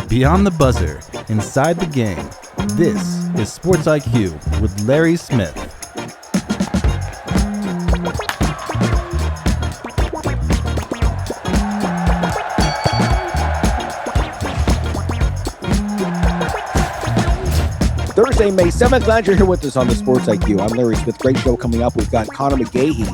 Beyond the buzzer, inside the game, this is Sports IQ with Larry Smith. Thursday, May 7th. Glad you're here with us on the Sports IQ. I'm Larry Smith. Great show coming up. We've got Connor McGahey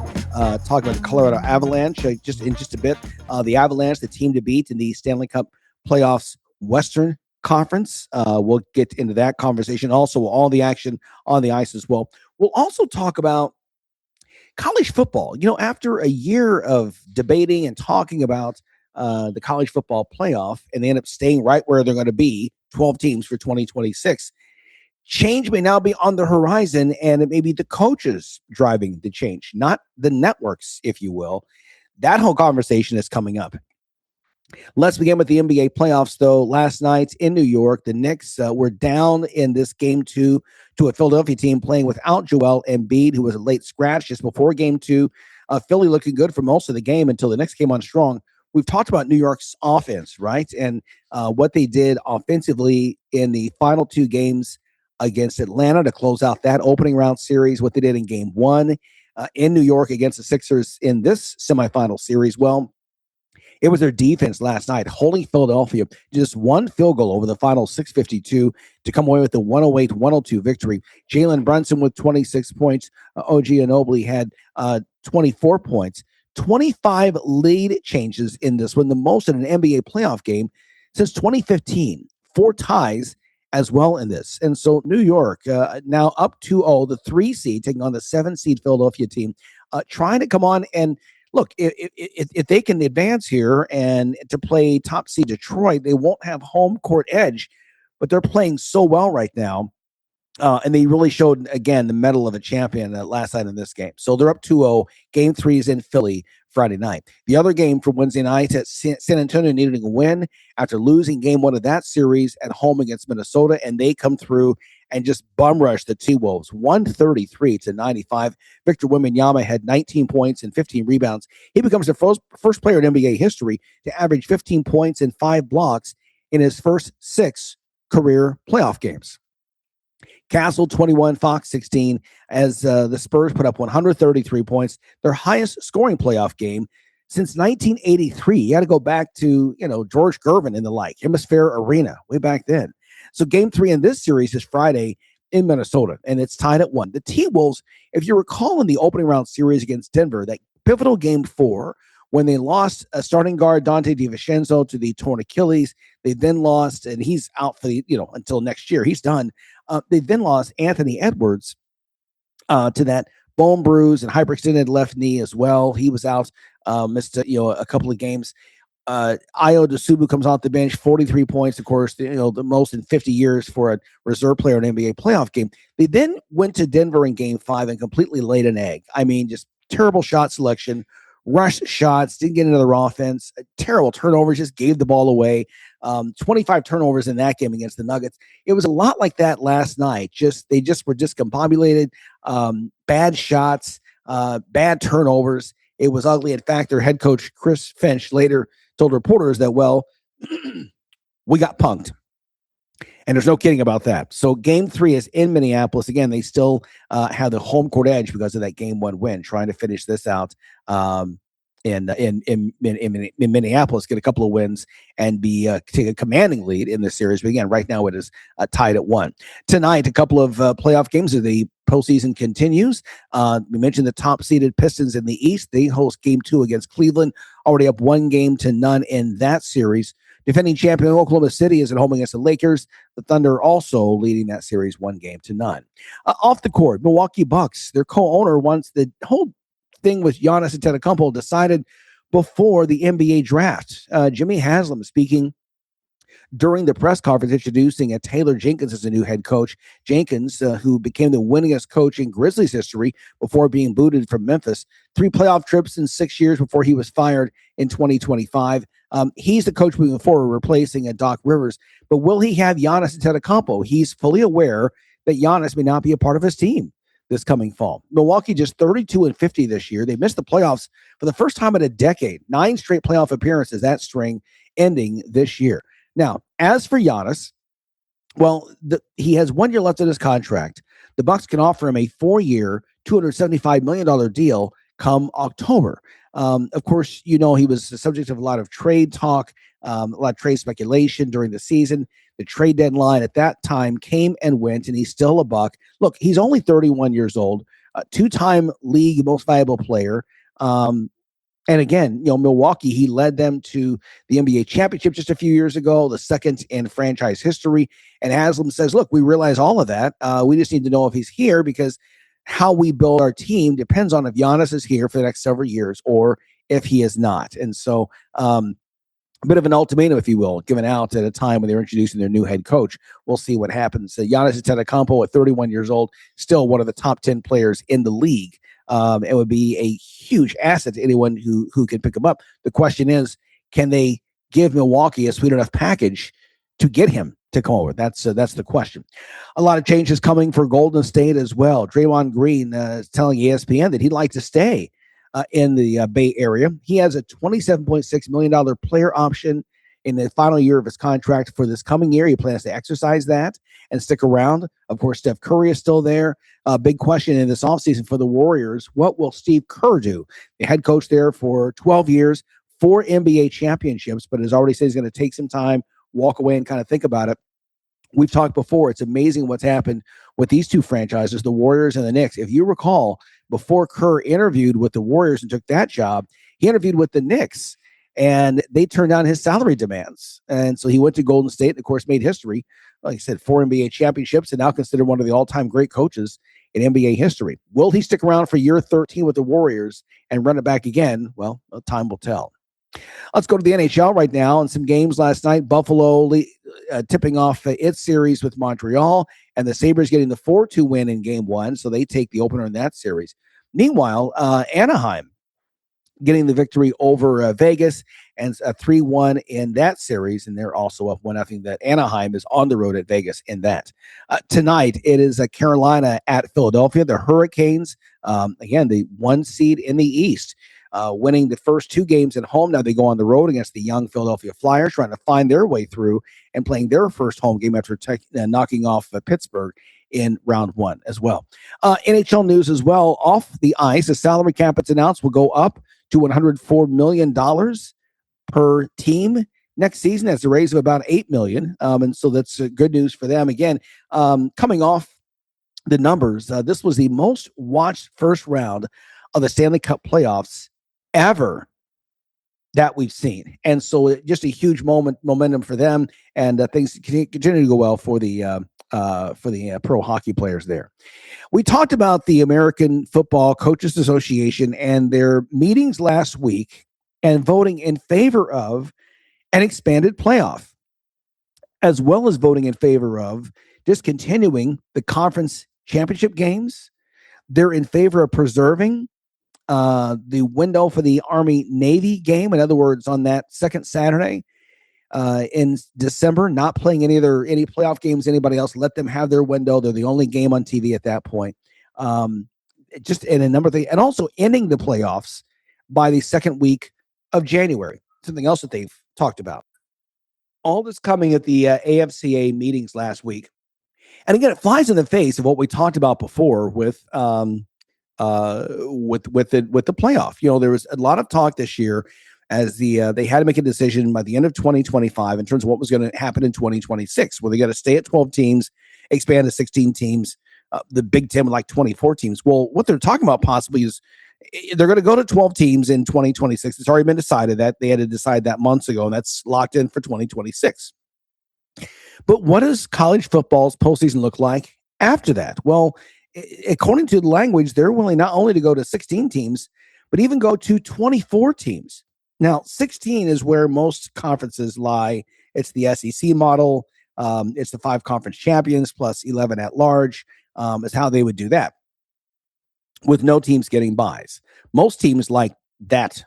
talking about the Colorado Avalanche just a bit. The Avalanche, the team to beat in the Stanley Cup Playoffs Western Conference. We'll get into that conversation. Also, all the action on the ice as well. We'll also talk about college football. You know, after a year of debating and talking about the college football playoff, and they end up staying right where they're going to be, 12 teams for 2026. Change may now be on the horizon, and it may be the coaches driving the change, not the networks, if you will. That whole conversation is coming up. Let's begin with the NBA playoffs, though. Last night in New York, the Knicks were down in this game 2 to a Philadelphia team playing without Joel Embiid, who was a late scratch just before game 2. Philly looking good for most of the game until the Knicks came on strong. We've talked about New York's offense, right? And what they did offensively in the final 2 games against Atlanta to close out that opening round series, what they did in game 1 in New York against the Sixers in this semifinal series. Well, it was their defense last night holding Philadelphia just one field goal over the final 6:52 to come away with the 108-102 victory. Jalen Brunson with 26 points. OG Anunoby had 24 points. 25 lead changes in this one, the most in an NBA playoff game since 2015. 4 ties as well in this. And so New York now up 2-0, the 3 seed taking on the 7 seed Philadelphia team, trying to come on and look, if they can advance here and to play top seed Detroit, they won't have home court edge, but they're playing so well right now. And they really showed, again, the mettle of a champion last night in this game. So they're up 2-0. Game 3 is in Philly Friday night. The other game from Wednesday night at San Antonio needed a win after losing game 1 of that series at home against Minnesota, and they come through and just bum rush the T-Wolves 133-95. Victor Wembanyama had 19 points and 15 rebounds. He becomes the first player in NBA history to average 15 points and 5 blocks in his first 6 career playoff games. Castle 21, Fox 16, as the Spurs put up 133 points, their highest scoring playoff game since 1983. You got to go back to, George Gervin and the like, Hemisphere Arena, way back then. So game 3 in this series is Friday in Minnesota, and it's tied at 1. The T-Wolves, if you recall in the opening round series against Denver, that pivotal game 4, when they lost a starting guard, Dante DiVincenzo, to the torn Achilles, they then lost, and he's out for the, until next year. He's done. They then lost Anthony Edwards to that bone bruise and hyperextended left knee as well. He was out, missed a couple of games. Ayo Dosunmu comes off the bench, 43 points, of course, the most in 50 years for a reserve player in an NBA playoff game. They then went to Denver in game 5 and completely laid an egg. I mean, just terrible shot selection, rushed shots, didn't get into their offense, terrible turnovers, just gave the ball away. 25 turnovers in that game against the Nuggets. It was a lot like that last night. They just were discombobulated, bad shots, bad turnovers. It was ugly. In fact, their head coach, Chris Finch, later told reporters that, we got punked. And there's no kidding about that. So game 3 is in Minneapolis. Again, they still have the home court edge because of that game 1 win, trying to finish this out in Minneapolis, get a couple of wins and take a commanding lead in this series. But again, right now it is tied at 1. Tonight, a couple of playoff games as the postseason continues. We mentioned the top-seeded Pistons in the East. They host game 2 against Cleveland, already up 1-0 in that series. Defending champion Oklahoma City is at home against the Lakers. The Thunder also leading that series 1-0. Off the court, Milwaukee Bucks, their co-owner wants the whole thing with Giannis Antetokounmpo decided before the NBA draft. Jimmy Haslam speaking during the press conference introducing Taylor Jenkins as a new head coach. Jenkins, who became the winningest coach in Grizzlies history before being booted from Memphis. 3 playoff trips in 6 years before he was fired in 2025. He's the coach moving forward, replacing Doc Rivers. But will he have Giannis Antetokounmpo? He's fully aware that Giannis may not be a part of his team this coming fall. Milwaukee just 32-50 this year. They missed the playoffs for the first time in a decade. 9 straight playoff appearances, that string ending this year. Now, as for Giannis, well, he has 1 year left in his contract. The Bucks can offer him a 4-year, $275 million deal come October. Of course, he was the subject of a lot of trade talk, a lot of trade speculation during the season. The trade deadline at that time came and went, and he's still a Buck. Look, he's only 31 years old, two-time league most valuable player. And again, Milwaukee, he led them to the NBA championship just a few years ago, the second in franchise history. And Haslam says, look, we realize all of that. We just need to know if he's here, because how we build our team depends on if Giannis is here for the next several years or if he is not. And so a bit of an ultimatum, if you will, given out at a time when they're introducing their new head coach. We'll see what happens. Giannis Antetokounmpo at 31 years old, still one of the top 10 players in the league. It would be a huge asset to anyone who can pick him up. The question is, can they give Milwaukee a sweet enough package to get him to come over? That's the question. A lot of changes coming for Golden State as well. Draymond Green is telling ESPN that he'd like to stay in the Bay Area. He has a $27.6 million player option in the final year of his contract for this coming year. He plans to exercise that and stick around. Of course, Steph Curry is still there. Big question in this offseason for the Warriors: what will Steve Kerr do? The head coach there for 12 years, 4 NBA championships, but has already said he's going to take some time, walk away, and kind of think about it. We've talked before. It's amazing what's happened with these two franchises, the Warriors and the Knicks. If you recall, before Kerr interviewed with the Warriors and took that job, he interviewed with the Knicks, and they turned down his salary demands. And so he went to Golden State and, of course, made history. Like I said, 4 NBA championships, and now considered one of the all-time great coaches in NBA history. Will he stick around for year 13 with the Warriors and run it back again? Well, time will tell. Let's go to the NHL right now, and some games last night. Buffalo tipping off its series with Montreal, and the Sabres getting the 4-2 win in game 1, so they take the opener in that series. Meanwhile, Anaheim getting the victory over Vegas, and a 3-1 in that series, and they're also up 1-0. That Anaheim is on the road at Vegas in that. Tonight, it is Carolina at Philadelphia. The Hurricanes, again, the 1 seed in the East, winning the first 2 games at home. Now they go on the road against the young Philadelphia Flyers, trying to find their way through and playing their first home game after knocking off Pittsburgh in round 1 as well. NHL news as well. Off the ice, the salary cap, it's announced, will go up to $104 million per team next season. That's a raise of about $8 million. And so that's good news for them. Again, coming off the numbers, this was the most watched first round of the Stanley Cup playoffs ever that we've seen. And so just a huge momentum for them, and things continue to go well for the pro hockey players there. We talked about the American Football Coaches Association and their meetings last week and voting in favor of an expanded playoff, as well as voting in favor of discontinuing the conference championship games. They're in favor of preserving the window for the Army-Navy game. In other words, on that second Saturday in December, not playing any playoff games, anybody else. Let them have their window. They're the only game on TV at that point. Just in a number of things, and also ending the playoffs by the second week of January. Something else that they've talked about. All this coming at the AFCA meetings last week. And again, it flies in the face of what we talked about before with the playoff. There was a lot of talk this year as they had to make a decision by the end of 2025 in terms of what was going to happen in 2026. Were they going to stay at 12 teams, expand to 16 teams, the Big Ten with like 24 teams? Well, what they're talking about possibly is they're going to go to 12 teams in 2026. It's already been decided that they had to decide that months ago, and that's locked in for 2026. But what does college football's postseason look like after that? Well, according to the language, they're willing not only to go to 16 teams, but even go to 24 teams. Now, 16 is where most conferences lie. It's the SEC model. It's the 5 conference champions plus 11 at large is how they would do that, with no teams getting buys. Most teams like that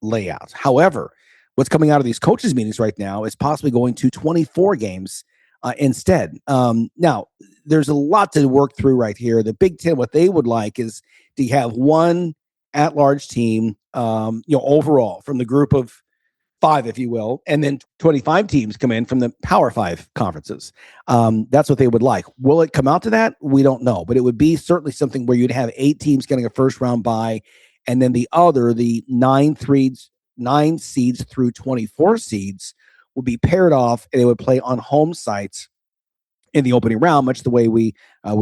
layout. However, what's coming out of these coaches' meetings right now is possibly going to 24 games instead. Now, there's a lot to work through right here. The Big Ten, what they would like is to have one at-large team, overall from the group of 5, if you will, and then 25 teams come in from the Power 5 conferences. That's what they would like. Will it come out to that? We don't know, but it would be certainly something where you'd have 8 teams getting a first round bye, and then the 9 seeds through 24 seeds would be paired off, and they would play on home sites in the opening round, much the way we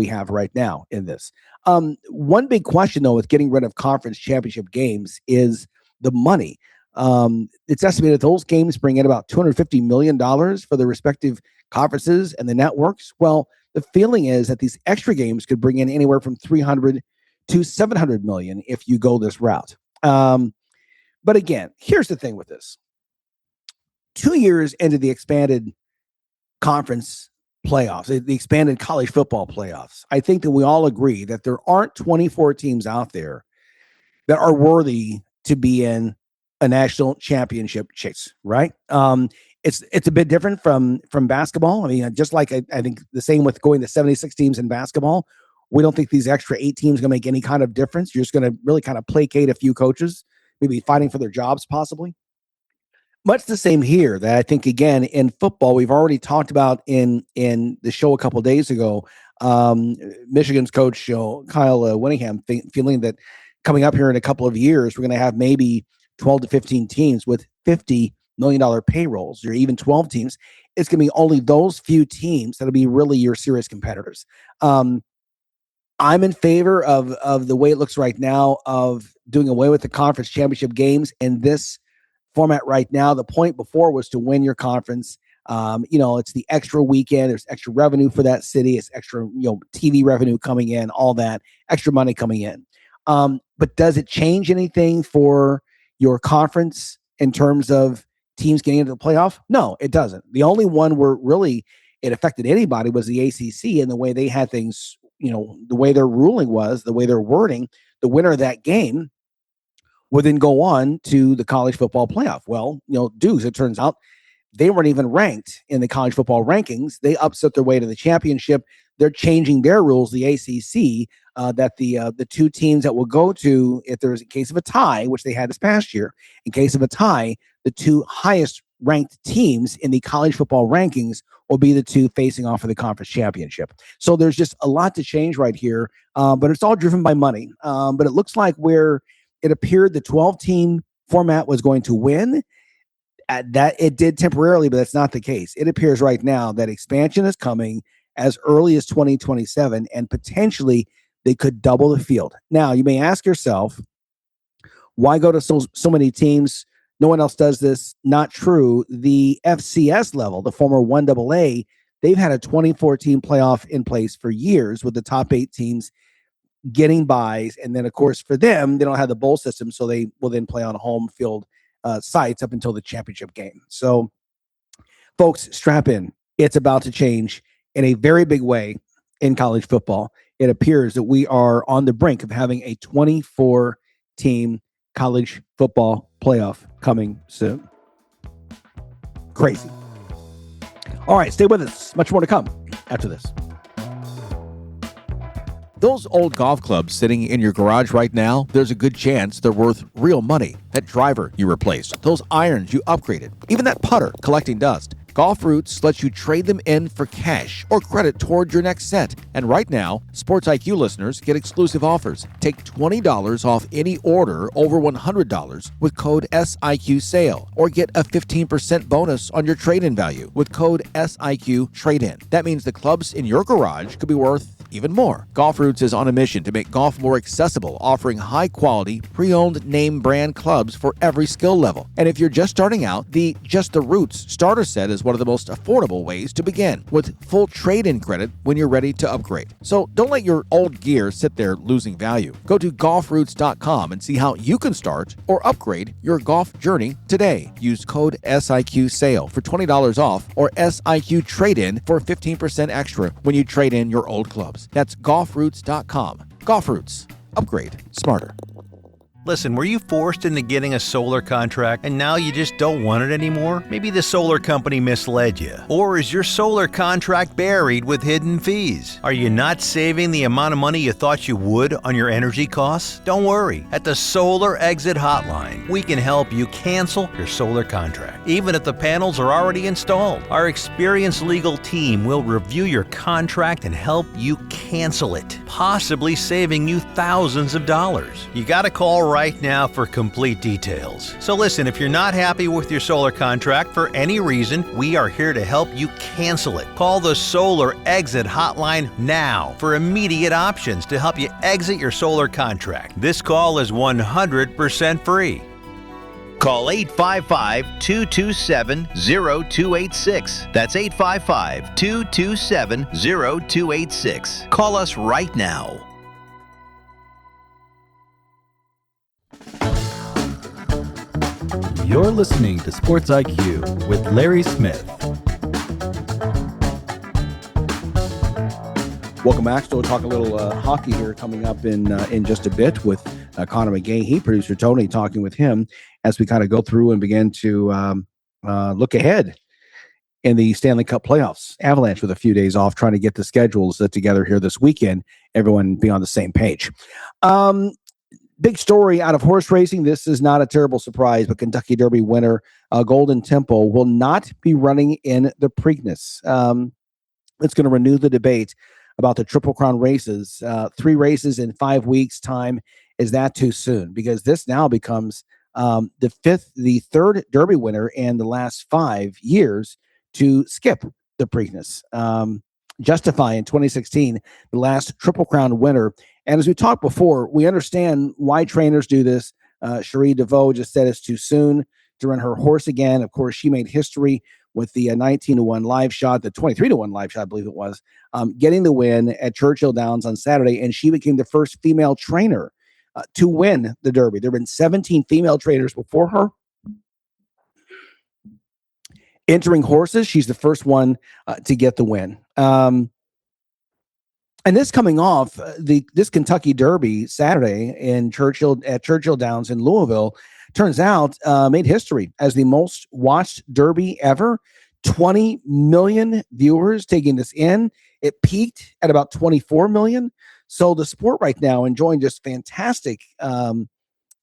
have right now in this. One big question, though, with getting rid of conference championship games is the money. It's estimated those games bring in about $250 million for the respective conferences and the networks. Well, the feeling is that these extra games could bring in anywhere from $300 to $700 million if you go this route. But again, here's the thing with this. 2 years into the expanded conference playoffs, the expanded college football playoffs, I think that we all agree that there aren't 24 teams out there that are worthy to be in a national championship chase, right? It's a bit different from basketball. I mean, just like I think the same with going to 76 teams in basketball. We don't think these extra 8 teams are going to make any kind of difference. You're just going to really kind of placate a few coaches, maybe fighting for their jobs possibly. Much the same here, that I think, again, in football, we've already talked about in the show a couple of days ago, Michigan's coach, Kyle Whittingham, feeling that coming up here in a couple of years, we're going to have maybe 12 to 15 teams with $50 million payrolls, or even 12 teams. It's going to be only those few teams that'll be really your serious competitors. I'm in favor of the way it looks right now of doing away with the conference championship games in this format right now. The point before was to win your conference. It's the extra weekend. There's extra revenue for that city. It's extra, TV revenue coming in, all that extra money coming in. But does it change anything for your conference in terms of teams getting into the playoff? No, it doesn't. The only one where really it affected anybody was the ACC, and the way they had things, the way their ruling was, the way they're wording, the winner of that game would then go on to the college football playoff. Well, Dukes, it turns out, they weren't even ranked in the college football rankings. They upset their way to the championship. They're changing their rules, the ACC, that the 2 teams that will go to, if there's a case of a tie, which they had this past year, in case of a tie, the 2 highest ranked teams in the college football rankings will be the 2 facing off for the conference championship. So there's just a lot to change right here, but it's all driven by money. But it looks like where it appeared the 12-team format was going to win, that it did temporarily, but that's not the case. It appears right now that expansion is coming as early as 2027, and potentially they could double the field. Now, you may ask yourself, why go to so many teams? No one else does this. Not true. The FCS level, the former 1AA, they've had a 24-team playoff in place for years, with the top 8 teams getting buys. And then, of course, for them, they don't have the bowl system, so they will then play on home field sites up until the championship game. So, folks, strap in. It's about to change in a very big way in college football. It appears that we are on the brink of having a 24-team college football playoff coming soon. Crazy. All right, stay with us. Much more to come after this. Those old golf clubs sitting in your garage right now, there's a good chance they're worth real money. That driver you replaced, those irons you upgraded, even that putter collecting dust. Golf Roots lets you trade them in for cash or credit toward your next set. And right now, Sports IQ listeners get exclusive offers. Take $20 off any order over $100 with code SIQSALE, or get a 15% bonus on your trade-in value with code SIQTRADEIN. That means the clubs in your garage could be worth even more. Golf Roots is on a mission to make golf more accessible, offering high-quality, pre-owned name brand clubs for every skill level. And if you're just starting out, the Just the Roots starter set is one of the most affordable ways to begin, with full trade-in credit when you're ready to upgrade. So don't let your old gear sit there losing value. Go to golfroots.com and see how you can start or upgrade your golf journey today. Use code SIQSALE for $20 off, or SIQ trade-in for 15% extra when you trade in your old clubs. That's golfroots.com. Golf Roots. Upgrade smarter. Listen, were you forced into getting a solar contract and now you just don't want it anymore? Maybe the solar company misled you. Or is your solar contract buried with hidden fees? Are you not saving the amount of money you thought you would on your energy costs? Don't worry. At the Solar Exit Hotline, we can help you cancel your solar contract, even if the panels are already installed. Our experienced legal team will review your contract and help you cancel it, possibly saving you thousands of dollars. You gotta call right now for complete details. So listen, if you're not happy with your solar contract for any reason, we are here to help you cancel it. Call the Solar Exit Hotline now for immediate options to help you exit your solar contract. This call is 100% free. Call 855-227-0286. That's 855-227-0286. Call us right now. You're listening to Sports IQ with Larry Smith. Welcome back. Still talk a little hockey here coming up in just a bit with Connor McGahey, producer Tony, talking with him as we kind of go through and begin to look ahead in the Stanley Cup Playoffs. Avalanche with a few days off, trying to get the schedules together here this weekend. Everyone be on the same page. Big story out of horse racing. This is not a terrible surprise, but Kentucky Derby winner Golden Tempo will not be running in the Preakness. It's going to renew the debate about the Triple Crown races. 3 races in 5 weeks' time. Is that too soon? Because this now becomes the third Derby winner in the last 5 years to skip the Preakness. Justify in 2016, the last Triple Crown winner. And as we talked before, we understand why trainers do this. Cherie DeVoe just said it's too soon to run her horse again. Of course, she made history with the 19-1 live shot, the 23-1 live shot, I believe it was, getting the win at Churchill Downs on Saturday. And she became the first female trainer to win the Derby. There have been 17 female trainers before her entering horses. She's the first one to get the win. And this coming off this Kentucky Derby Saturday at Churchill Downs in Louisville, turns out made history as the most watched Derby ever. 20 million viewers taking this in. It peaked at about 24 million. So the sport right now enjoying just fantastic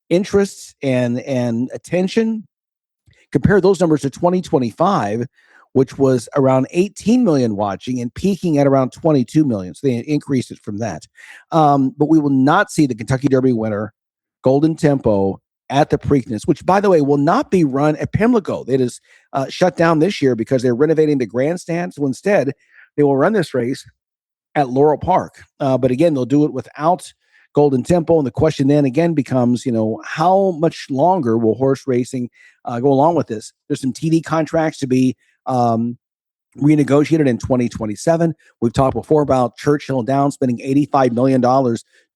interest and attention. Compare those numbers to 2025, which was around 18 million watching and peaking at around 22 million. So they increased it from that. But we will not see the Kentucky Derby winner, Golden Tempo, at the Preakness, which, by the way, will not be run at Pimlico. It is shut down this year because they're renovating the grandstand. So instead, they will run this race at Laurel Park. But again, they'll do it without Golden Tempo. And the question then again becomes, how much longer will horse racing go along with this? There's some TV contracts to be renegotiated in 2027. We've talked before about Churchill Downs spending $85 million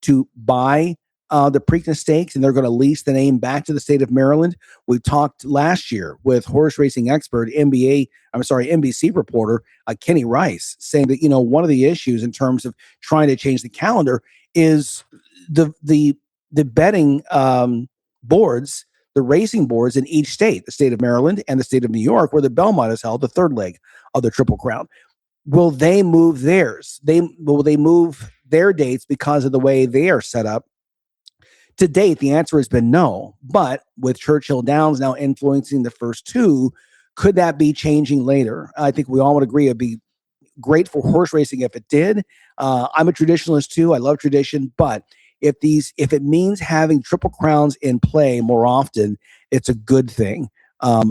to buy the Preakness Stakes, and they're going to lease the name back to the state of Maryland. We talked last year with horse racing expert, NBC reporter Kenny Rice, saying that one of the issues in terms of trying to change the calendar is the betting boards, the racing boards in each state, the state of Maryland and the state of New York, where the Belmont is held, the third leg of the Triple Crown. Will they move theirs? Will they move their dates because of the way they are set up? To date, the answer has been no. But with Churchill Downs now influencing the first 2, could that be changing later? I think we all would agree it'd be great for horse racing if it did. I'm a traditionalist too. I love tradition, but if it means having Triple Crowns in play more often, it's a good thing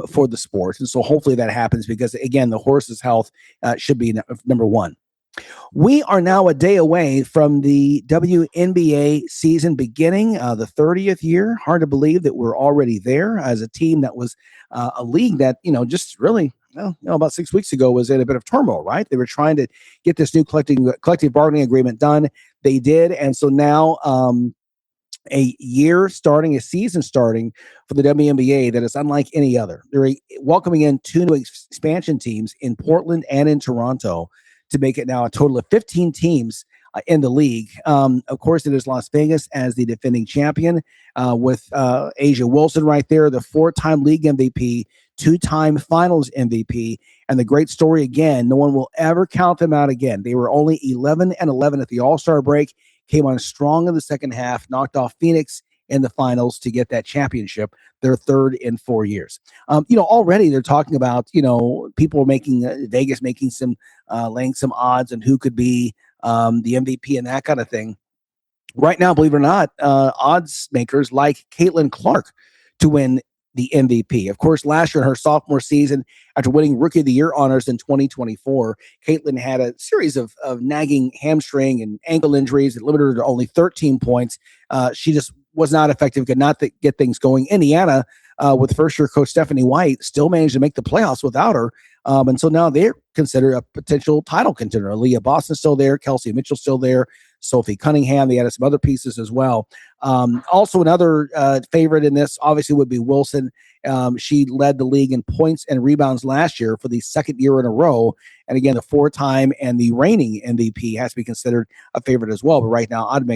for the sport. And so hopefully that happens because, again, the horse's health should be number one. We are now a day away from the WNBA season beginning, the 30th year. Hard to believe that we're already there as a team that was a league that, just really, about 6 weeks ago was in a bit of turmoil, right? They were trying to get this new collective bargaining agreement done. They did. And so now a season starting for the WNBA that is unlike any other. They're welcoming in 2 new expansion teams in Portland and in Toronto to make it now a total of 15 teams in the league. Of course, it is Las Vegas as the defending champion with A'ja Wilson right there, the 4-time league MVP, 2-time finals MVP. And the great story again, no one will ever count them out again. They were only 11-11 at the All-Star break, came on strong in the second half, knocked off Phoenix in the finals to get that championship, their third in 4 years. Already they're talking about, people making Vegas making some laying some odds on who could be the MVP and that kind of thing. Right now, believe it or not, odds makers like Caitlin Clark to win the MVP. Of course, last year in her sophomore season, after winning Rookie of the Year honors in 2024, Caitlin had a series of nagging hamstring and ankle injuries that limited her to only 13 points. She just was not effective, could not get things going. Indiana, with first-year coach Stephanie White, still managed to make the playoffs without her. And so now they're considered a potential title contender. Leah Boston's still there. Kelsey Mitchell's still there. Sophie Cunningham. They added some other pieces as well. Also, another favorite in this obviously would be Wilson. She led the league in points and rebounds last year for the second year in a row. And again, the 4-time and the reigning MVP has to be considered a favorite as well. But right now, odds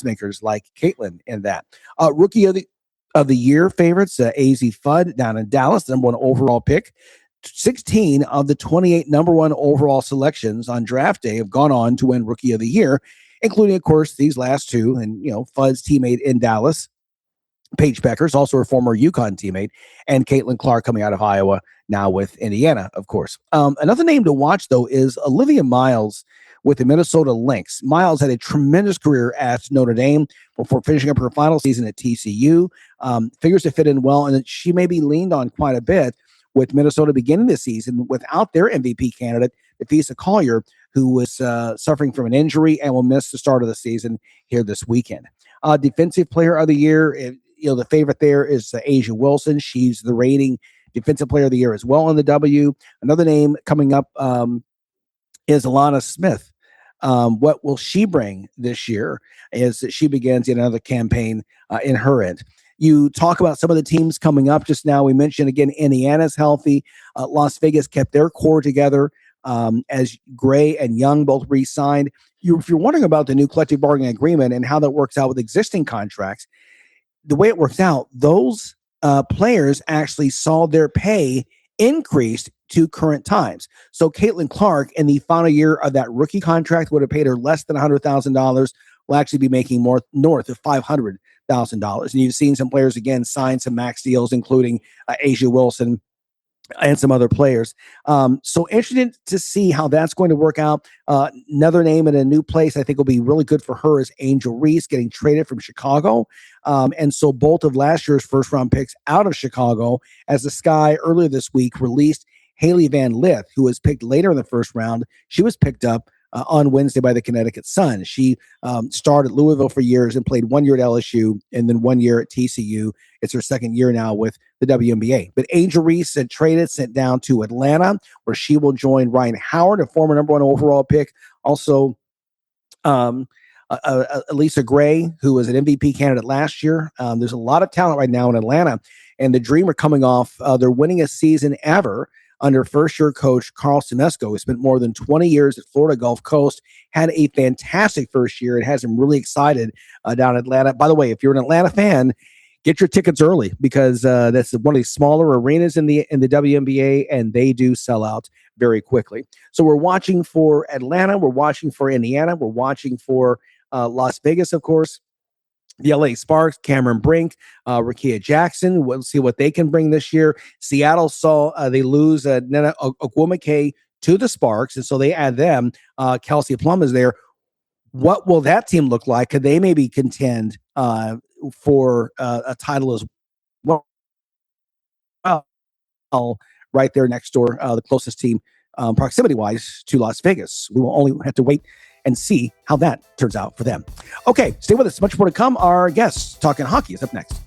makers like Caitlin in that. Rookie of the Year favorites, AZ Fudd down in Dallas, the number 1 overall pick. 16 of the 28 number 1 overall selections on draft day have gone on to win Rookie of the Year, including, of course, these last two. And, Fudd's teammate in Dallas, Paige Beckers, also her former UConn teammate, and Caitlin Clark coming out of Iowa, now with Indiana, of course. Another name to watch, though, is Olivia Miles with the Minnesota Lynx. Miles had a tremendous career at Notre Dame before finishing up her final season at TCU. Figures to fit in well, and she may be leaned on quite a bit with Minnesota beginning this season without their MVP candidate, Defisa Collier, who was suffering from an injury and will miss the start of the season here this weekend. Defensive Player of the Year, the favorite there is A'ja Wilson. She's the reigning Defensive Player of the Year as well in the W. Another name coming up is Alana Smith. What will she bring this year as she begins yet another campaign in her end? You talk about some of the teams coming up just now. We mentioned, again, Indiana's healthy. Las Vegas kept their core together as Gray and Young both re-signed. If you're wondering about the new collective bargaining agreement and how that works out with existing contracts, the way it works out, those players actually saw their pay increased to current times. So Caitlin Clark, in the final year of that rookie contract, would have paid her less than $100,000, will actually be making more north of $500,000. And you've seen some players, again, sign some max deals, including A'ja Wilson and some other players. So interested to see how that's going to work out. Another name in a new place I think will be really good for her is Angel Reese, getting traded from Chicago. And so both of last year's first-round picks out of Chicago, as the Sky earlier this week released Haley Van Lith, who was picked later in the first round. She was picked up on Wednesday by the Connecticut Sun. She started at Louisville for years and played 1 year at LSU and then 1 year at TCU. It's her second year now with the WNBA. But Angel Reese sent down to Atlanta, where she will join Ryan Howard, a former number 1 overall pick. Also, Elisa Gray, who was an MVP candidate last year. There's a lot of talent right now in Atlanta, and the Dream are coming off their winningest season ever under first-year coach Carl Semesco, who spent more than 20 years at Florida Gulf Coast, had a fantastic first year. It has him really excited down in Atlanta. By the way, if you're an Atlanta fan, get your tickets early, because that's one of the smaller arenas in the WNBA, and they do sell out very quickly. So we're watching for Atlanta. We're watching for Indiana. We're watching for Las Vegas, of course. The LA Sparks, Cameron Brink, Rakia Jackson. We'll see what they can bring this year. Seattle saw they lose Nena Ogwumike to the Sparks, and so they add them. Kelsey Plum is there. What will that team look like? Could they maybe contend for a title as well? Right there next door, the closest team proximity-wise to Las Vegas. We will only have to wait and see how that turns out for them. Okay, stay with us. Much more to come. Our guests talking hockey is up next.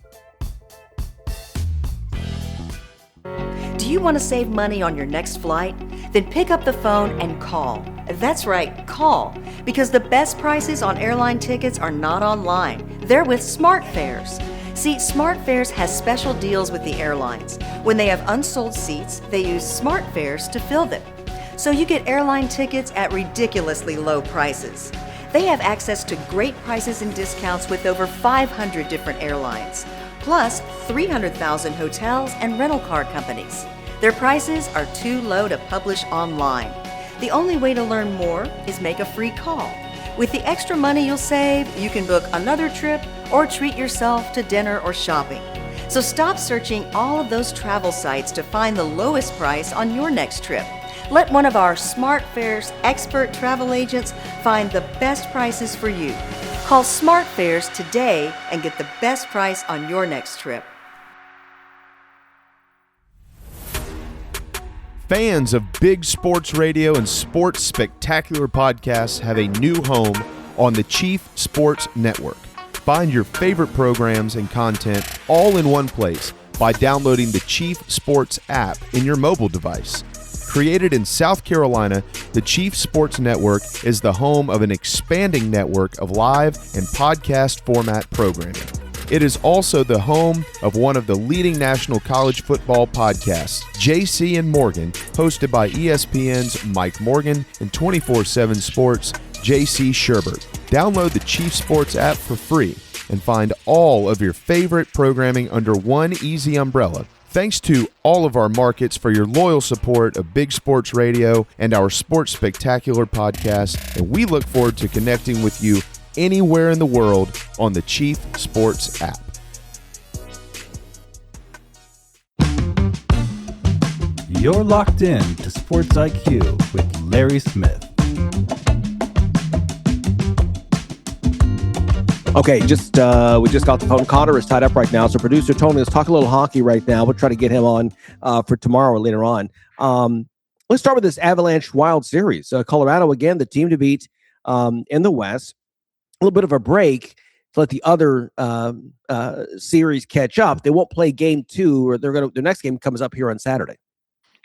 Do you want to save money on your next flight? Then pick up the phone and call. That's right, call. Because the best prices on airline tickets are not online. They're with SmartFares. See, SmartFares has special deals with the airlines. When they have unsold seats, they use SmartFares to fill them. So you get airline tickets at ridiculously low prices. They have access to great prices and discounts with over 500 different airlines, plus 300,000 hotels and rental car companies. Their prices are too low to publish online. The only way to learn more is make a free call. With the extra money you'll save, you can book another trip or treat yourself to dinner or shopping. So stop searching all of those travel sites to find the lowest price on your next trip. Let one of our SmartFares expert travel agents find the best prices for you. Call SmartFares today and get the best price on your next trip. Fans of big sports radio and sports spectacular podcasts have a new home on the Chief Sports Network. Find your favorite programs and content all in one place by downloading the Chief Sports app in your mobile device. Created in South Carolina, the Chief Sports Network is the home of an expanding network of live and podcast format programming. It is also the home of one of the leading national college football podcasts, JC and Morgan, hosted by ESPN's Mike Morgan and 24/7 Sports' JC Sherbert. Download the Chief Sports app for free and find all of your favorite programming under one easy umbrella. Thanks to all of our markets for your loyal support of Big Sports Radio and our Sports Spectacular podcast, and we look forward to connecting with you anywhere in the world on the Chief Sports app. You're locked in to Sports IQ with Larry Smith. Okay, we just got the phone. Connor is tied up right now, so producer Tony, let's talk a little hockey right now. We'll try to get him on for tomorrow or later on. Let's start with this Avalanche Wild Series. Colorado, again, the team to beat in the West. A little bit of a break to let the other series catch up. They won't play game 2, or their next game comes up here on Saturday.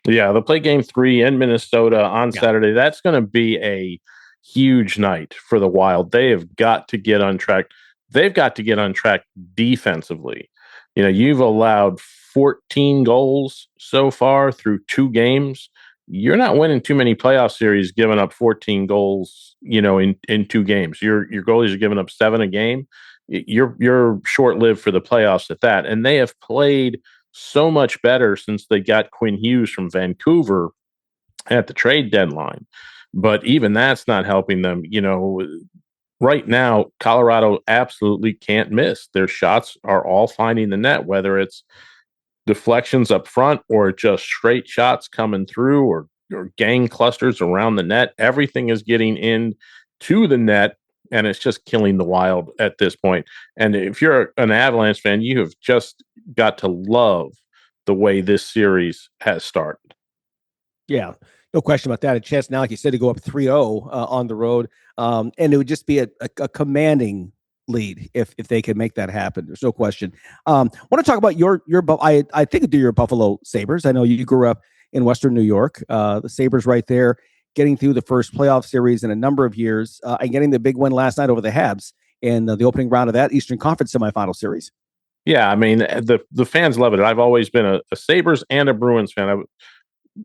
Yeah, they'll play game 3 in Minnesota on Saturday. That's going to be a huge night for the Wild. They have got to get on track. They've got to get on track defensively. You know, you've allowed 14 goals so far through 2 games. You're not winning too many playoff series giving up 14 goals, you know, in 2 games. Your goalies are giving up 7 a game. You're short-lived for the playoffs at that. And they have played so much better since they got Quinn Hughes from Vancouver at the trade deadline. But even that's not helping them. You know, right now, Colorado absolutely can't miss. Their shots are all finding the net, whether it's deflections up front or just straight shots coming through or gang clusters around the net. Everything is getting in to the net, and it's just killing the Wild at this point. And if you're an Avalanche fan, you have just got to love the way this series has started. Yeah, no question about that. A chance now, like you said, to go up 3-0 on the road, and it would just be a commanding lead if they can make that happen. There's no question. Want to talk about your I think you're Buffalo Sabres. I know you grew up in Western New York. The Sabres right there, getting through the first playoff series in a number of years, and getting the big win last night over the Habs in the opening round of that Eastern Conference semifinal series. Yeah, I mean, the fans love it. I've always been a Sabres and a Bruins fan. I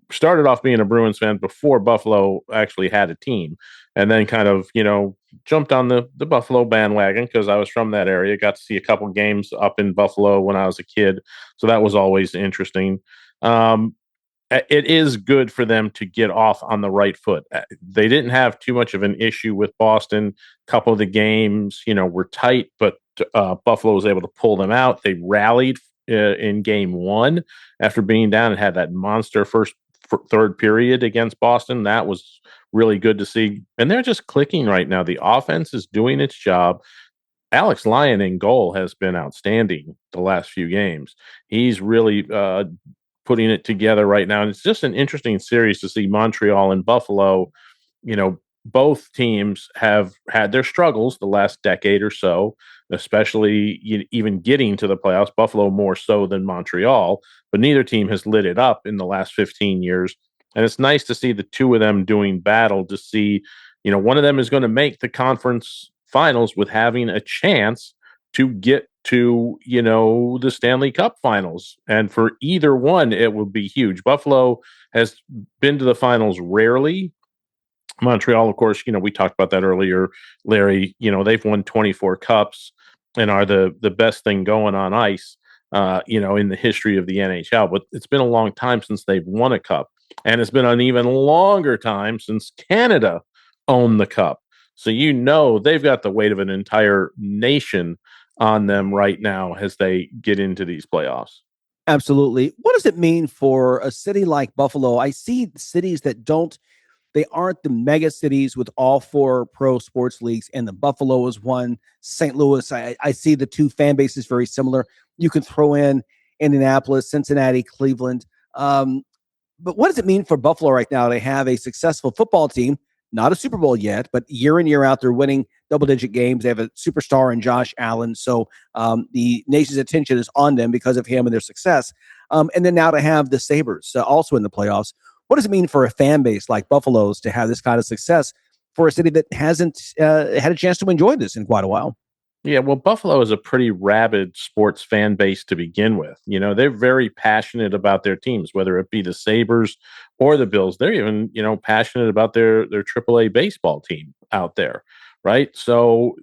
started off being a Bruins fan before Buffalo actually had a team, and then kind of, you know, jumped on the Buffalo bandwagon because I was from that area. Got to see a couple games up in Buffalo when I was a kid, so that was always interesting. It is good for them to get off on the right foot. They didn't have too much of an issue with Boston. A couple of the games, you know, were tight, but Buffalo was able to pull them out. They rallied in game 1 after being down and had that monster third period against Boston. That was really good to see. And they're just clicking right now. The offense is doing its job. Alex Lyon in goal has been outstanding the last few games. He's really putting it together right now. And it's just an interesting series to see Montreal and Buffalo. You know, both teams have had their struggles the last decade or so, especially even getting to the playoffs. Buffalo more so than Montreal, but neither team has lit it up in the last 15 years. And it's nice to see the two of them doing battle, to see, you know, one of them is going to make the conference finals with having a chance to get to, you know, the Stanley Cup finals. And for either one, it would be huge. Buffalo has been to the finals rarely. Montreal, of course, we talked about that earlier, Larry. They've won 24 cups and are the best thing going on ice, in the history of the NHL. But it's been a long time since they've won a cup, and it's been an even longer time since Canada owned the cup. So they've got the weight of an entire nation on them right now as they get into these playoffs. Absolutely. What does it mean for a city like Buffalo? I see cities that they aren't the mega cities with all four pro sports leagues, and the Buffalo is one. St. Louis, I see the two fan bases very similar. You can throw in Indianapolis, Cincinnati, Cleveland. But what does it mean for Buffalo right now to have a successful football team? Not a Super Bowl yet, but year in, year out, they're winning double-digit games. They have a superstar in Josh Allen, so the nation's attention is on them because of him and their success. And then now to have the Sabres also in the playoffs. What does it mean for a fan base like Buffalo's to have this kind of success for a city that hasn't had a chance to enjoy this in quite a while? Yeah, well, Buffalo is a pretty rabid sports fan base to begin with. They're very passionate about their teams, whether it be the Sabres or the Bills. They're even, passionate about their AAA baseball team out there, right? So,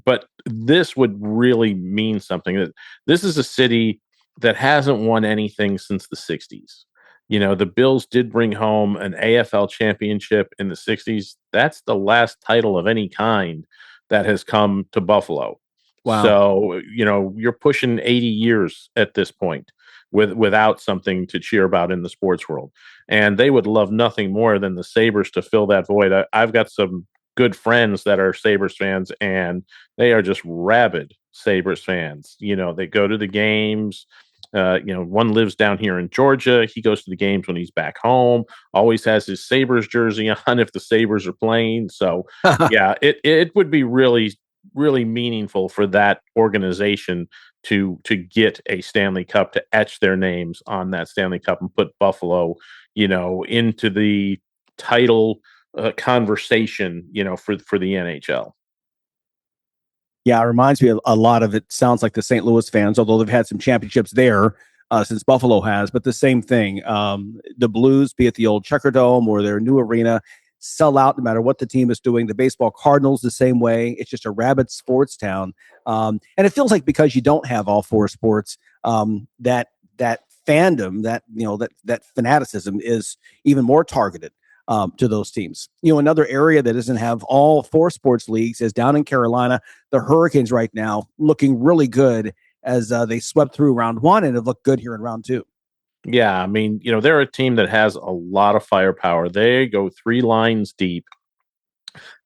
but this would really mean something. That this is a city that hasn't won anything since the 60s. The Bills did bring home an AFL championship in the 60s. That's the last title of any kind that has come to Buffalo. Wow. So, you're pushing 80 years at this point without something to cheer about in the sports world. And they would love nothing more than the Sabres to fill that void. I've got some good friends that are Sabres fans, and they are just rabid Sabres fans. They go to the games. One lives down here in Georgia. He goes to the games when he's back home, always has his Sabres jersey on if the Sabres are playing. So, yeah, it would be really, really meaningful for that organization to get a Stanley Cup, to etch their names on that Stanley Cup and put Buffalo, into the title conversation, for the NHL. Yeah, it reminds me a lot of it. Sounds like the St. Louis fans, although they've had some championships there since Buffalo has, but the same thing. The Blues, be it the old Checker Dome or their new arena, sell out no matter what the team is doing. The baseball Cardinals the same way. It's just a rabid sports town, and it feels like because you don't have all four sports, that fandom, that fanaticism is even more targeted to those teams. Another area that doesn't have all four sports leagues is down in Carolina. The Hurricanes right now looking really good as they swept through round one and have looked good here in round two. Yeah, I mean, they're a team that has a lot of firepower. They go 3 lines deep,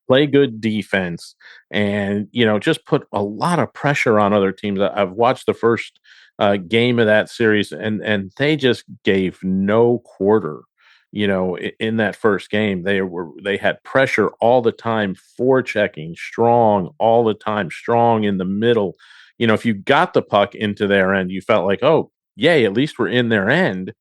play good defense, and just put a lot of pressure on other teams. I've watched the first game of that series, and they just gave no quarter. In that first game, they had pressure all the time, forechecking, strong all the time, strong in the middle. If you got the puck into their end, you felt like, oh, yay, at least we're in their end,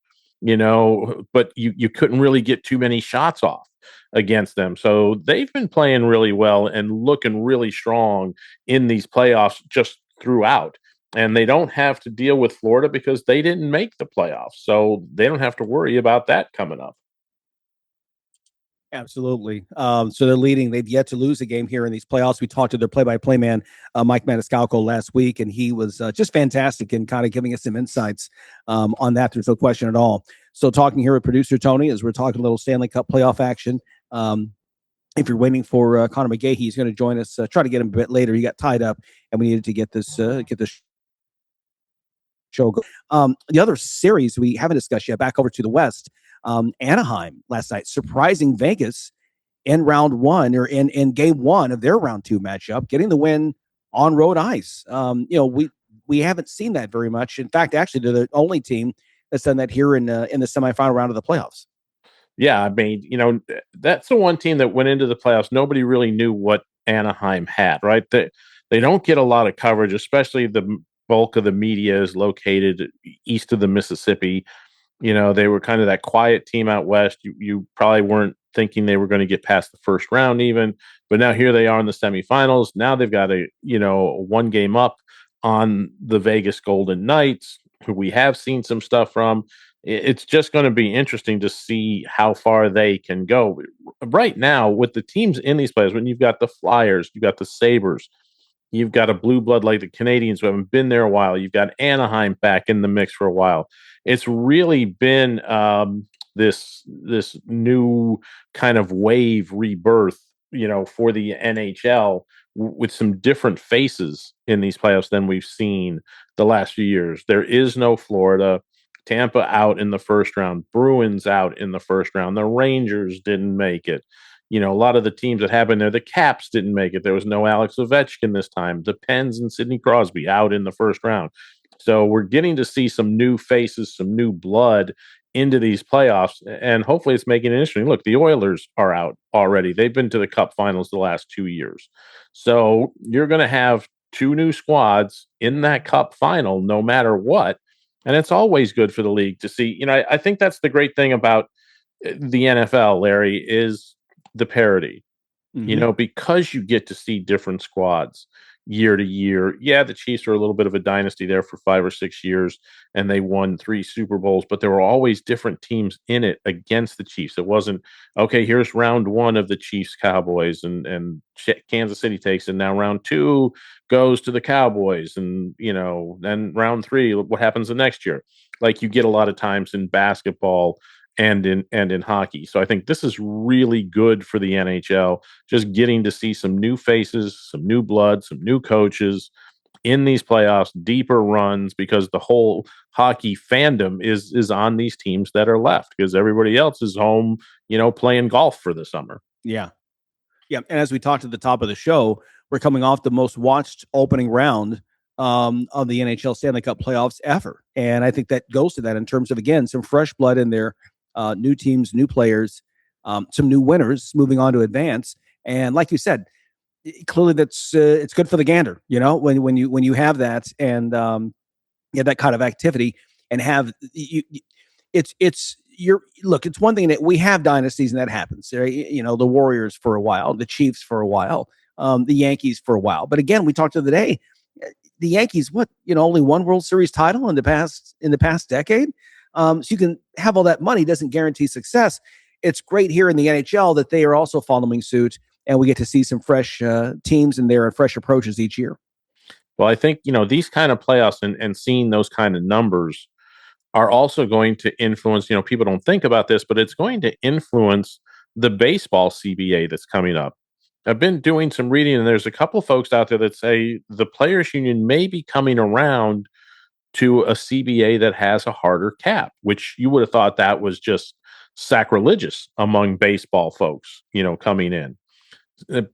but you couldn't really get too many shots off against them. So they've been playing really well and looking really strong in these playoffs just throughout. And they don't have to deal with Florida because they didn't make the playoffs. So they don't have to worry about that coming up. Absolutely. So they're leading. They've yet to lose a game here in these playoffs. We talked to their play-by-play man, Mike Maniscalco, last week, and he was just fantastic in kind of giving us some insights on that. There's no question at all. So talking here with producer Tony, as we're talking a little Stanley Cup playoff action. If you're waiting for Connor McGahey, he's going to join us. Try to get him a bit later. He got tied up, and we needed to get this show going. The other series we haven't discussed yet, back over to the West. Anaheim last night, surprising Vegas in round one, or in game one of their round two matchup, getting the win on road ice. We haven't seen that very much. In fact, actually, they're the only team that's done that here in the semifinal round of the playoffs. Yeah, I mean, that's the one team that went into the playoffs. Nobody really knew what Anaheim had, right? They don't get a lot of coverage, especially the bulk of the media is located east of the Mississippi. They were kind of that quiet team out west. You probably weren't thinking they were going to get past the first round even, but now here they are in the semifinals. Now they've got a 1 game up on the Vegas Golden Knights, who we have seen some stuff from. It's just going to be interesting to see how far they can go. right now with the teams in these playoffs, when you've got the Flyers, you've got the Sabres, you've got a blue blood like the Canadians who haven't been there a while, you've got Anaheim back in the mix for a while. It's really been this new kind of wave rebirth, for the NHL with some different faces in these playoffs than we've seen the last few years. There is no Florida. Tampa out in the first round, Bruins out in the first round, the Rangers didn't make it. A lot of the teams that have been there, the Caps didn't make it. There was no Alex Ovechkin this time. The Pens and Sidney Crosby out in the first round. So we're getting to see some new faces, some new blood into these playoffs, and hopefully it's making it interesting. Look, the Oilers are out already. They've been to the Cup Finals the last 2 years. So you're going to have two new squads in that Cup Final no matter what. And it's always good for the league to see. I think that's the great thing about the NFL, Larry, is the parity. Because you get to see different squads year to year. Yeah, the Chiefs are a little bit of a dynasty there for 5 or 6 years, and they won 3 Super Bowls, but there were always different teams in it against the Chiefs. It wasn't, okay, here's round 1 of the Chiefs Cowboys, and Kansas City takes it. Now round 2 goes to the Cowboys, and then round 3, what happens the next year? Like you get a lot of times in basketball and in hockey. So I think this is really good for the NHL, just getting to see some new faces, some new blood, some new coaches in these playoffs, deeper runs, because the whole hockey fandom is on these teams that are left, because everybody else is home, playing golf for the summer. Yeah. And as we talked at the top of the show, we're coming off the most watched opening round of the NHL Stanley Cup playoffs ever. And I think that goes to that in terms of, again, some fresh blood in there. New teams, new players, some new winners moving on to advance. And like you said, clearly that's it's good for the gander, when you have that and that kind of activity and have it's one thing that we have dynasties and that happens. The Warriors for a while, the Chiefs for a while, the Yankees for a while. But again, we talked the other day, the Yankees, only one World Series title in the past decade. So you can have all that money, doesn't guarantee success. It's great here in the NHL that they are also following suit, and we get to see some fresh teams in there and fresh approaches each year. Well, I think, these kind of playoffs and seeing those kind of numbers are also going to influence, people don't think about this, but it's going to influence the baseball CBA that's coming up. I've been doing some reading, and there's a couple of folks out there that say the Players Union may be coming around to a CBA that has a harder cap, which you would have thought that was just sacrilegious among baseball folks, coming in.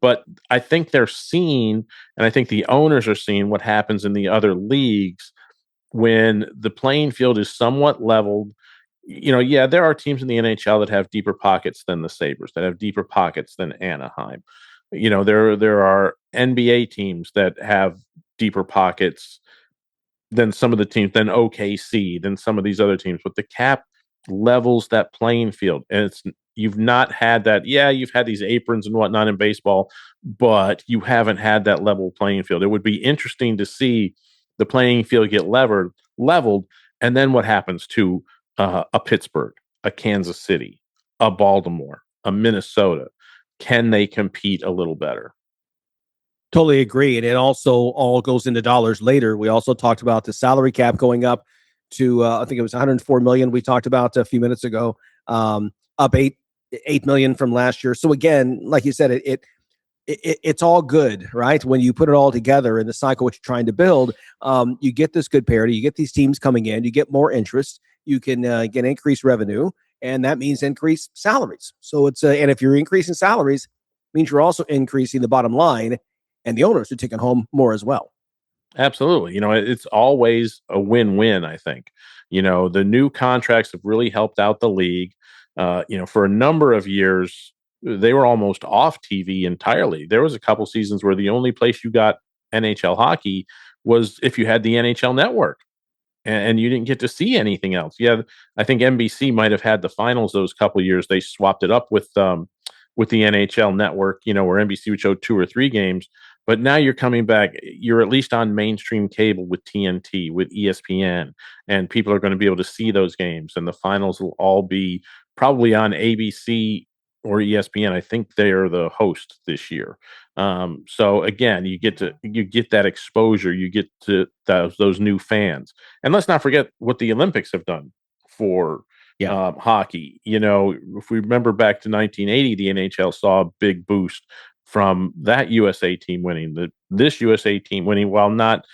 But I think they're seeing, and I think the owners are seeing what happens in the other leagues when the playing field is somewhat leveled. There are teams in the NHL that have deeper pockets than the Sabres, that have deeper pockets than Anaheim. There are NBA teams that have deeper pockets than some of the teams, than OKC, than some of these other teams. But the cap levels that playing field. And you've not had that. Yeah, you've had these aprons and whatnot in baseball, but you haven't had that level playing field. It would be interesting to see the playing field get leveled, and then what happens to a Pittsburgh, a Kansas City, a Baltimore, a Minnesota. Can they compete a little better? Totally agree. And it also all goes into dollars later. We also talked about the salary cap going up to, I think it was 104 million. We talked about a few minutes ago, up 8 million from last year. So again, like you said, it's all good, right? When you put it all together in the cycle, what you're trying to build, you get this good parity, you get these teams coming in, you get more interest, you can get increased revenue, and that means increased salaries. So it's, and if you're increasing salaries, it means you're also increasing the bottom line, and the owners are taking home more as well. Absolutely. It's always a win-win, I think. The new contracts have really helped out the league. For a number of years, they were almost off TV entirely. There was a couple seasons where the only place you got NHL hockey was if you had the NHL network, and you didn't get to see anything else. Yeah, I think NBC might have had the finals those couple years. They swapped it up with the NHL network, where NBC would show 2 or 3 games. But now you're coming back, you're at least on mainstream cable with TNT, with ESPN, and people are going to be able to see those games. And the finals will all be probably on ABC or ESPN. I think they are the host this year. So again, you get that exposure, you get to those new fans, and let's not forget what the Olympics have done for hockey. If we remember back to 1980, the NHL saw a big boost from that USA team winning. This USA team winning, while not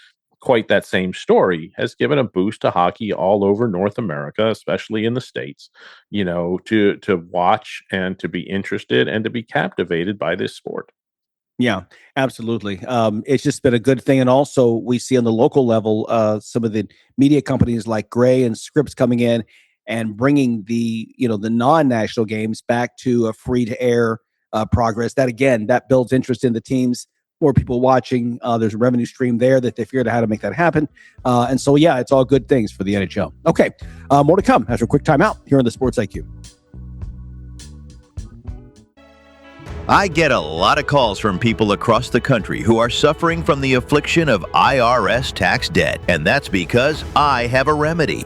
quite that same story, has given a boost to hockey all over North America, especially in the States, to watch and to be interested and to be captivated by this sport. Yeah, absolutely. It's just been a good thing. And also we see on the local level, some of the media companies like Gray and Scripps coming in and bringing the non-national games back to a free to air progress. That again, that builds interest in the teams, more people watching. There's a revenue stream there that they figured out how to make that happen. And so, yeah, it's all good things for the NHL. Okay, more to come after a quick timeout here on the Sports IQ. I get a lot of calls from people across the country who are suffering from the affliction of IRS tax debt, and that's because I have a remedy.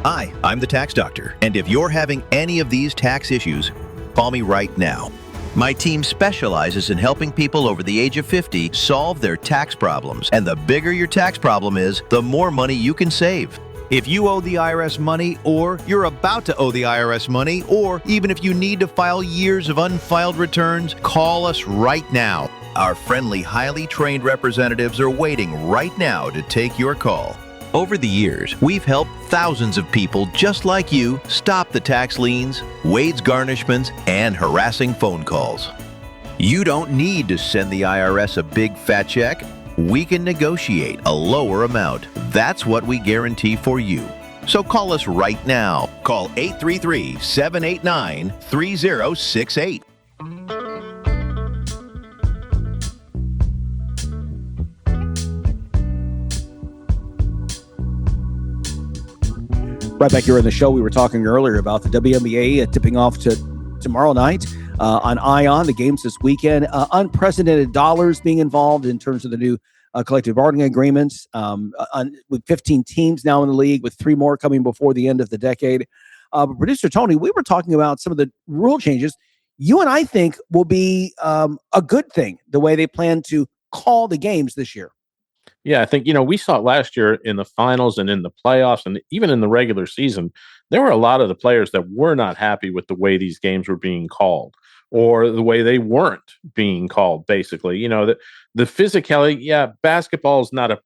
Hi, I'm the tax doctor, and if you're having any of these tax issues, call me right now. My team specializes in helping people over the age of 50 solve their tax problems, and the bigger your tax problem is, the more money you can save. If you owe the IRS money, or you're about to owe the IRS money, or even if you need to file years of unfiled returns, call us right now. Our friendly, highly trained representatives are waiting right now to take your call. Over the years, we've helped thousands of people just like you stop the tax liens, wage garnishments, and harassing phone calls. You don't need to send the IRS a big fat check. We can negotiate a lower amount. That's what we guarantee for you. So call us right now. Call 833-789-3068. Right back here in the show, we were talking earlier about the WNBA tipping off to tomorrow night on ION. The games this weekend, unprecedented dollars being involved in terms of the new collective bargaining agreements, with 15 teams now in the league, with 3 more coming before the end of the decade. But Producer Tony, we were talking about some of the rule changes you and I think will be a good thing, the way they plan to call the games this year. Yeah, I think, we saw it last year in the finals and in the playoffs and even in the regular season. There were a lot of the players that were not happy with the way these games were being called or the way they weren't being called, basically. The physicality, basketball is not a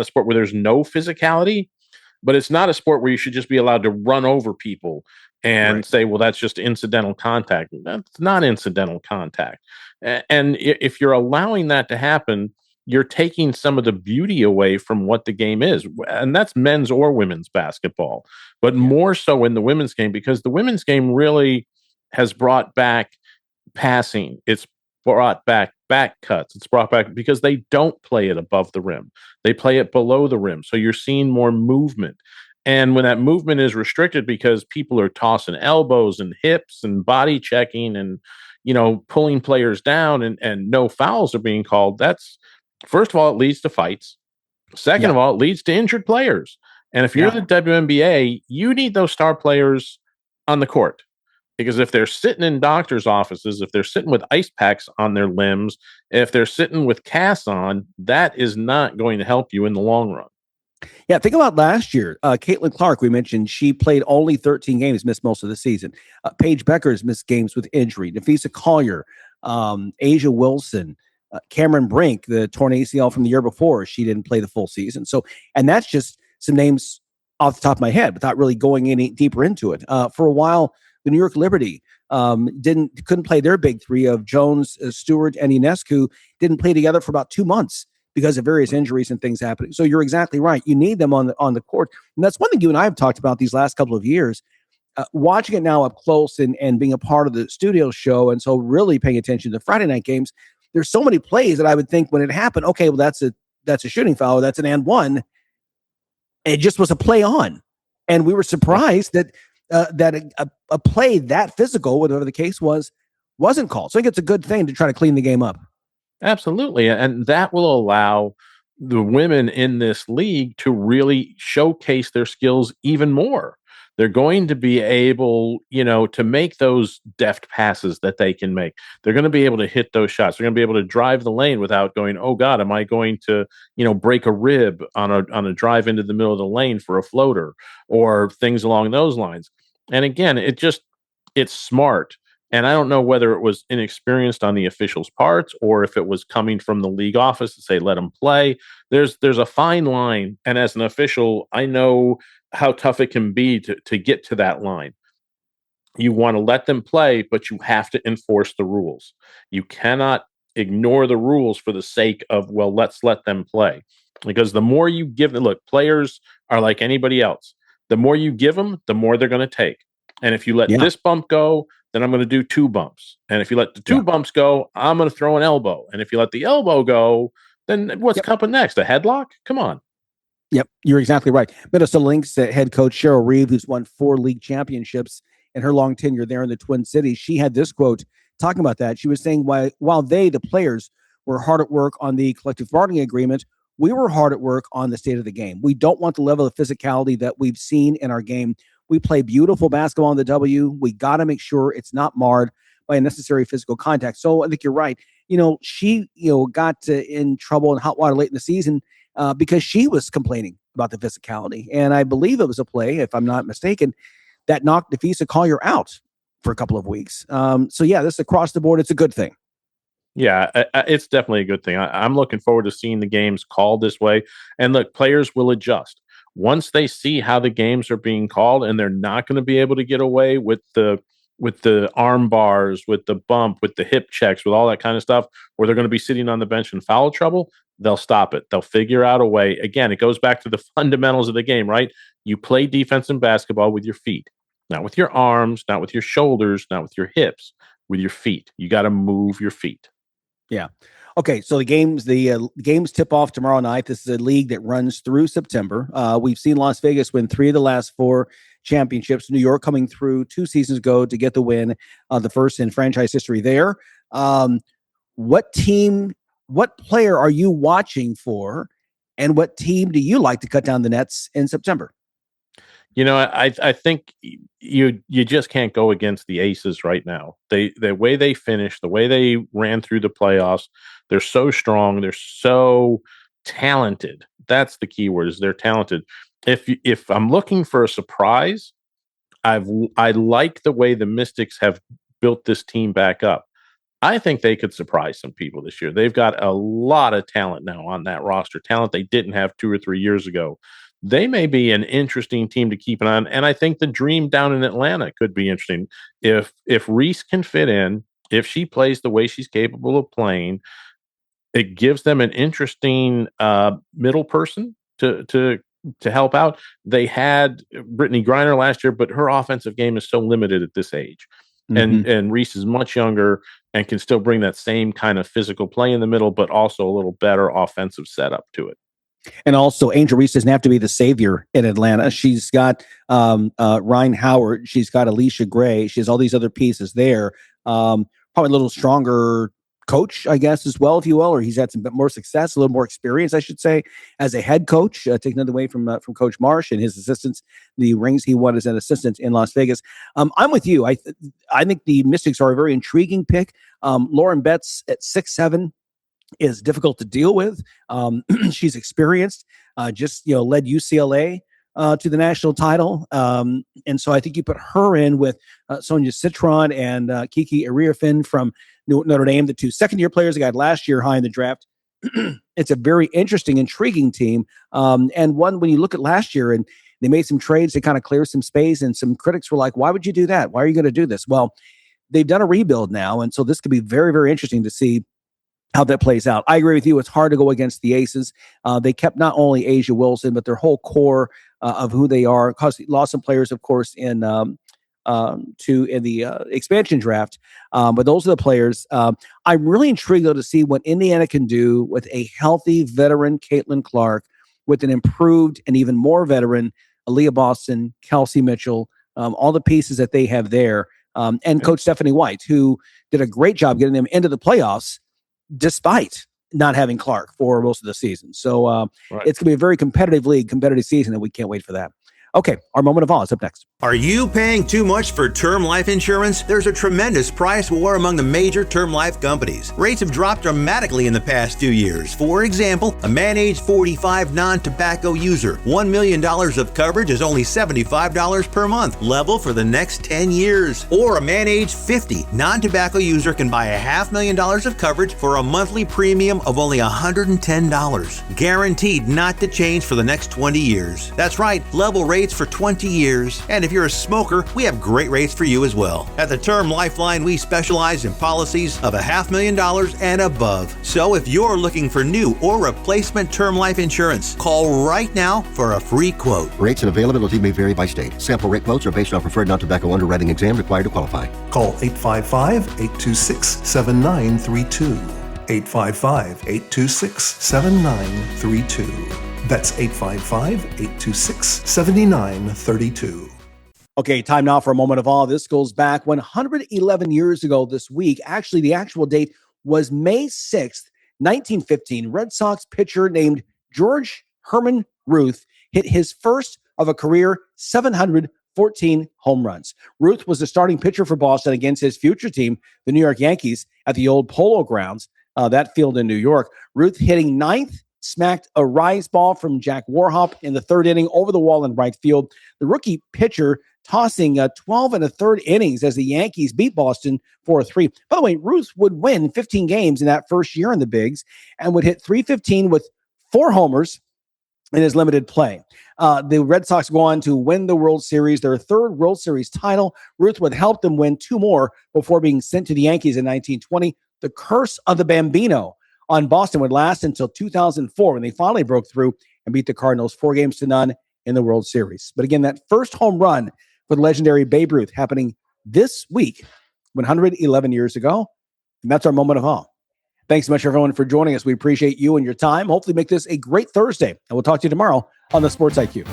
sport where there's no physicality, but it's not a sport where you should just be allowed to run over people and say, well, that's just incidental contact. That's not incidental contact. And if you're allowing that to happen, you're taking some of the beauty away from what the game is. And that's men's or women's basketball, but more so in the women's game, because the women's game really has brought back passing. It's brought back cuts. It's brought back because they don't play it above the rim. They play it below the rim. So you're seeing more movement. And when that movement is restricted because people are tossing elbows and hips and body checking and, pulling players down and no fouls are being called, first of all, it leads to fights. Second of all, it leads to injured players. And if you're the WNBA, you need those star players on the court. Because if they're sitting in doctors' offices, if they're sitting with ice packs on their limbs, if they're sitting with casts on, that is not going to help you in the long run. Yeah, think about last year. Caitlin Clark, we mentioned, she played only 13 games, missed most of the season. Paige Becker's missed games with injury. Nafisa Collier, Asia Wilson, Cameron Brink, the torn ACL from the year before, she didn't play the full season. So, and that's just some names off the top of my head without really going any deeper into it. For a while, the New York Liberty couldn't play their big 3 of Jones, Stewart, and Ionescu didn't play together for about 2 months because of various injuries and things happening. So you're exactly right. You need them on the court. And that's one thing you and I have talked about these last couple of years, watching it now up close and being a part of the studio show. And so really paying attention to Friday night games. There's so many plays that I would think when it happened, okay, well, that's a shooting foul. That's an and one. It just was a play on. And we were surprised that a play that physical, whatever the case wasn't called. So I think it's a good thing to try to clean the game up. Absolutely. And that will allow the women in this league to really showcase their skills even more. They're going to be able, to make those deft passes that they can make. They're going to be able to hit those shots. They're going to be able to drive the lane without going, oh God, am I going to, break a rib on a drive into the middle of the lane for a floater or things along those lines. And again, it's smart. And I don't know whether it was inexperienced on the officials' parts or if it was coming from the league office to say, let them play. There's a fine line. And as an official, I know how tough it can be to get to that line. You want to let them play, but you have to enforce the rules. You cannot ignore the rules for the sake of, well, let's let them play. Because the more you give them, look, players are like anybody else. The more you give them, the more they're going to take. And if you let this bump go, then I'm going to do 2 bumps. And if you let the 2 bumps go, I'm going to throw an elbow. And if you let the elbow go, then what's coming next? A headlock? Come on. Yep, you're exactly right. Minnesota Lynx head coach Cheryl Reeve, who's won 4 league championships in her long tenure there in the Twin Cities, she had this quote talking about that. She was saying, while they, the players, were hard at work on the collective bargaining agreement, we were hard at work on the state of the game. We don't want the level of physicality that we've seen in our game. We play beautiful basketball in the W. We got to make sure it's not marred by unnecessary physical contact. So I think you're right. She, got in trouble in hot water late in the season because she was complaining about the physicality. And I believe it was a play, if I'm not mistaken, that knocked Nafisa Collier out for a couple of weeks. So yeah, this across the board, it's a good thing. Yeah, it's definitely a good thing. I'm looking forward to seeing the games called this way. And look, players will adjust. Once they see how the games are being called and they're not going to be able to get away with the arm bars, with the bump, with the hip checks, with all that kind of stuff, where they're going to be sitting on the bench in foul trouble, they'll stop it. They'll figure out a way. Again, it goes back to the fundamentals of the game, right? You play defense in basketball with your feet, not with your arms, not with your shoulders, not with your hips, with your feet. You got to move your feet. Yeah. Okay, so the games tip off tomorrow night. This is a league that runs through September. We've seen Las Vegas win 3 of the last 4 championships. New York coming through 2 seasons ago to get the win, the first in franchise history there. What player are you watching for, and what team do you like to cut down the nets in September? I think you just can't go against the Aces right now. The way they finished, the way they ran through the playoffs, they're so strong. They're so talented. That's the key word, is they're talented. If I'm looking for a surprise, I like the way the Mystics have built this team back up. I think they could surprise some people this year. They've got a lot of talent now on that roster, talent they didn't have 2 or 3 years ago. They may be an interesting team to keep an eye on. And I think the Dream down in Atlanta could be interesting. If Reese can fit in, if she plays the way she's capable of playing, it gives them an interesting middle person to help out. They had Brittany Griner last year, but her offensive game is so limited at this age. Mm-hmm. And Reese is much younger and can still bring that same kind of physical play in the middle, but also a little better offensive setup to it. And also, Angel Reese doesn't have to be the savior in Atlanta. She's got Ryan Howard. She's got Alicia Gray. She has all these other pieces there. Probably a little stronger coach, I guess, as well, if you will, or he's had some bit more success, a little more experience, I should say, as a head coach, taking it away from Coach Marsh and his assistants, the rings he won as an assistant in Las Vegas. I'm with you. I think the Mystics are a very intriguing pick. Lauren Betts at 6'7" is difficult to deal with. She's experienced, just led UCLA to the national title. And so I think you put her in with Sonia Citron and Kiki Ariafin from Notre Dame, the 2 second-year players they got last year high in the draft. It's a very interesting, intriguing team. And one, when you look at last year and they made some trades to kind of clear some space, and some critics were like, why would you do that? Why are you going to do this? Well, they've done a rebuild now. And so this could be very, very interesting to see how that plays out. I agree with you. It's hard to go against the Aces. They kept not only Asia Wilson, but their whole core of who they are. Lost some players, of course, in the expansion draft. But those are the players. I'm really intrigued, though, to see what Indiana can do with a healthy veteran Caitlin Clark, with an improved and even more veteran Aaliyah Boston, Kelsey Mitchell, all the pieces that they have there. And Coach Stephanie White, who did a great job getting them into the playoffs, despite not having Clark for most of the season. So It's going to be a very competitive league, competitive season, and we can't wait for that. Okay, our moment of awe is up next. Are you paying too much for term life insurance? There's a tremendous price war among the major term life companies. Rates have dropped dramatically in the past few years. For example, a man age 45 non-tobacco user, $1 million of coverage is only $75 per month, level for the next 10 years. Or a man age 50 non-tobacco user can buy $500,000 of coverage for a monthly premium of only $110. Guaranteed not to change for the next 20 years. That's right, level rates for 20 years. And if you're a smoker, we have great rates for you as well. At the Term Lifeline, we specialize in policies of $500,000 and above. So if you're looking for new or replacement term life insurance, call right now for a free quote. Rates and availability may vary by state. Sample rate quotes are based on preferred non-tobacco underwriting exam required to qualify. Call 855-826-7932. 855-826-7932. That's 855-826-7932. Okay, time now for a moment of awe. This goes back 111 years ago this week. Actually, the actual date was May 6th, 1915. Red Sox pitcher named George Herman Ruth hit his first of a career 714 home runs. Ruth was the starting pitcher for Boston against his future team, the New York Yankees, at the old Polo Grounds, that field in New York. Ruth hitting ninth, smacked a rise ball from Jack Warhop in the third inning over the wall in right field. The rookie pitcher tossing 12 and a third innings as the Yankees beat Boston 4-3. By the way, Ruth would win 15 games in that first year in the bigs and would hit .315 with 4 homers in his limited play. The Red Sox go on to win the World Series, their third World Series title. Ruth would help them win 2 more before being sent to the Yankees in 1920. The curse of the Bambino on Boston would last until 2004 when they finally broke through and beat the Cardinals 4-0 in the World Series. But again, that first home run for the legendary Babe Ruth happening this week, 111 years ago. And that's our moment of awe. Thanks so much, everyone, for joining us. We appreciate you and your time. Hopefully make this a great Thursday. And we'll talk to you tomorrow on the Sports IQ.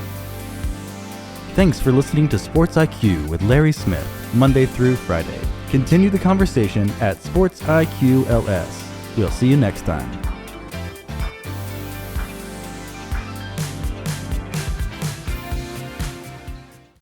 Thanks for listening to Sports IQ with Larry Smith, Monday through Friday. Continue the conversation at Sports IQ LS. We'll see you next time.